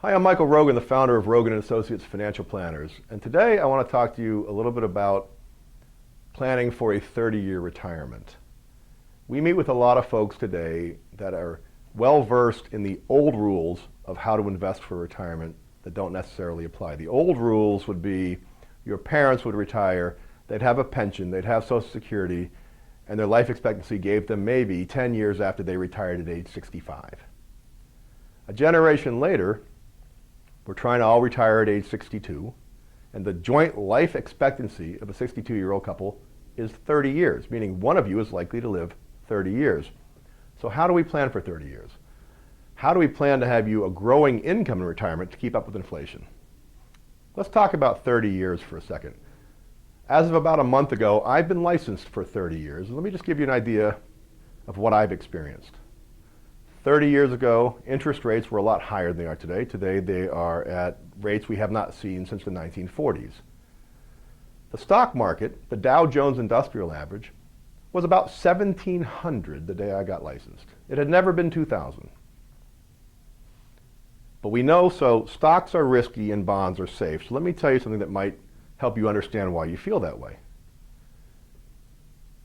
Hi, I'm Michael Rogan, the founder of Rogan and Associates Financial Planners. And today I want to talk to you a little bit about planning for a 30-year retirement. We meet with a lot of folks today that are well-versed in the old rules of how to invest for retirement that don't necessarily apply. The old rules would be your parents would retire, they'd have a pension, they'd have Social Security, and their life expectancy gave them maybe 10 years after they retired at age 65. A generation later, we're trying to all retire at age 62, and the joint life expectancy of a 62-year-old couple is 30 years, meaning one of you is likely to live 30 years. So how do we plan for 30 years? How do we plan to have you a growing income in retirement to keep up with inflation? Let's talk about 30 years for a second. As of about a month ago, I've been licensed for 30 years. Let me just give you an idea of what I've experienced. 30 years ago, interest rates were a lot higher than they are today. Today, they are at rates we have not seen since the 1940s. The stock market, the Dow Jones Industrial Average, was about 1,700 the day I got licensed. It had never been 2,000. But we know, so stocks are risky and bonds are safe. So let me tell you something that might help you understand why you feel that way.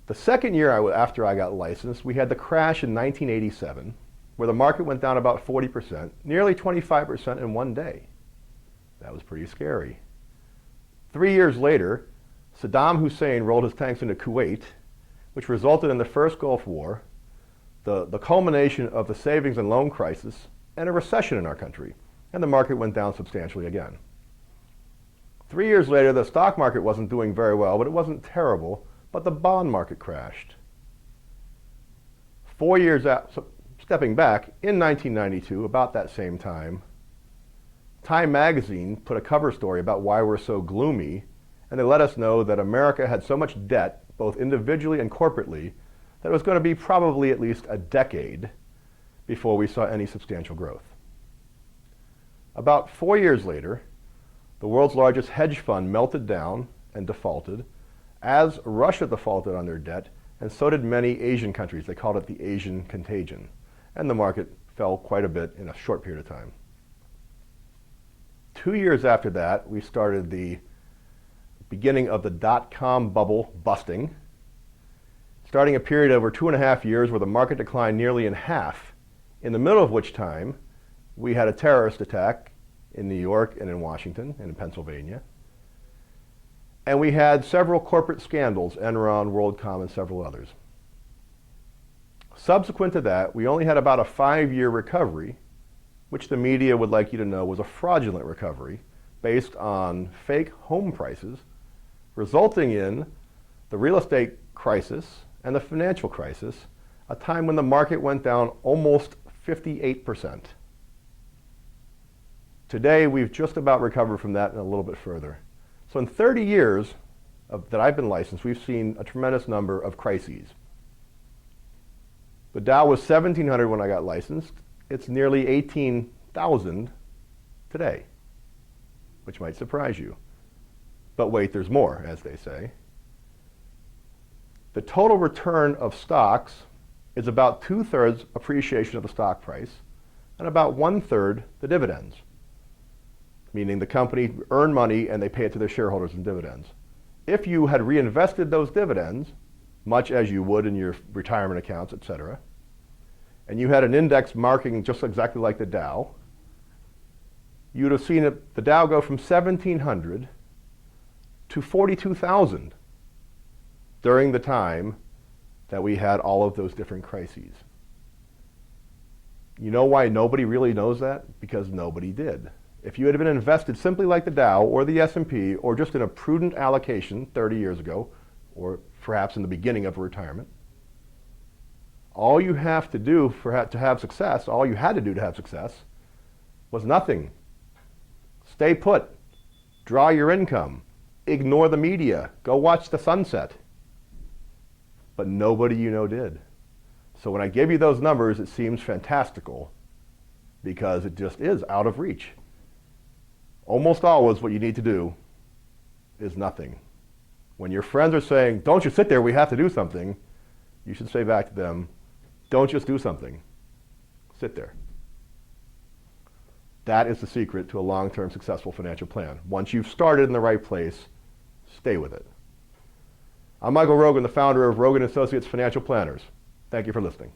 The second year after I got licensed, we had the crash in 1987, where the market went down about 40%, nearly 25% in one day. That was pretty scary. 3 years later, Saddam Hussein rolled his tanks into Kuwait, which resulted in the first Gulf War, the culmination of the savings and loan crisis, and a recession in our country, and the market went down substantially again. 3 years later, the stock market wasn't doing very well, but it wasn't terrible, but the bond market crashed. 4 years after, stepping back, in 1992, about that same time, Time magazine put a cover story about why we're so gloomy, and they let us know that America had so much debt, both individually and corporately, that it was going to be probably at least a decade before we saw any substantial growth. About 4 years later, the world's largest hedge fund melted down and defaulted, as Russia defaulted on their debt, and so did many Asian countries. They called it the Asian contagion. And the market fell quite a bit in a short period of time. 2 years after that, we started the beginning of the dot-com bubble busting, starting a period over 2.5 years where the market declined nearly in half, in the middle of which time we had a terrorist attack in New York and in Washington and in Pennsylvania. And we had several corporate scandals, Enron, WorldCom, and several others. Subsequent to that, we only had about a 5-year recovery, which the media would like you to know was a fraudulent recovery based on fake home prices, resulting in the real estate crisis and the financial crisis, a time when the market went down almost 58%. Today, we've just about recovered from that and a little bit further. So in 30 years that I've been licensed, we've seen a tremendous number of crises. The Dow was 1,700 when I got licensed. It's nearly 18,000 today, which might surprise you. But wait, there's more, as they say. The total return of stocks is about 2/3 appreciation of the stock price and about 1/3 the dividends, meaning the company earn money and they pay it to their shareholders in dividends. If you had reinvested those dividends, much as you would in your retirement accounts, etc., and you had an index marking just exactly like the Dow, you'd have seen the Dow go from 1,700 to 42,000 during the time that we had all of those different crises. You know why nobody really knows that? Because nobody did. If you had been invested simply like the Dow or the S&P or just in a prudent allocation 30 years ago, or perhaps in the beginning of retirement, all you have to do to have success, all you had to do to have success was nothing. Stay put, draw your income, ignore the media, go watch the sunset. But nobody you know did. So when I give you those numbers, it seems fantastical because it just is out of reach. Almost always what you need to do is nothing. When your friends are saying, don't you sit there, we have to do something, you should say back to them, don't just do something, sit there. That is the secret to a long-term successful financial plan. Once you've started in the right place, stay with it. I'm Michael Rogan, the founder of Rogan and Associates Financial Planners. Thank you for listening.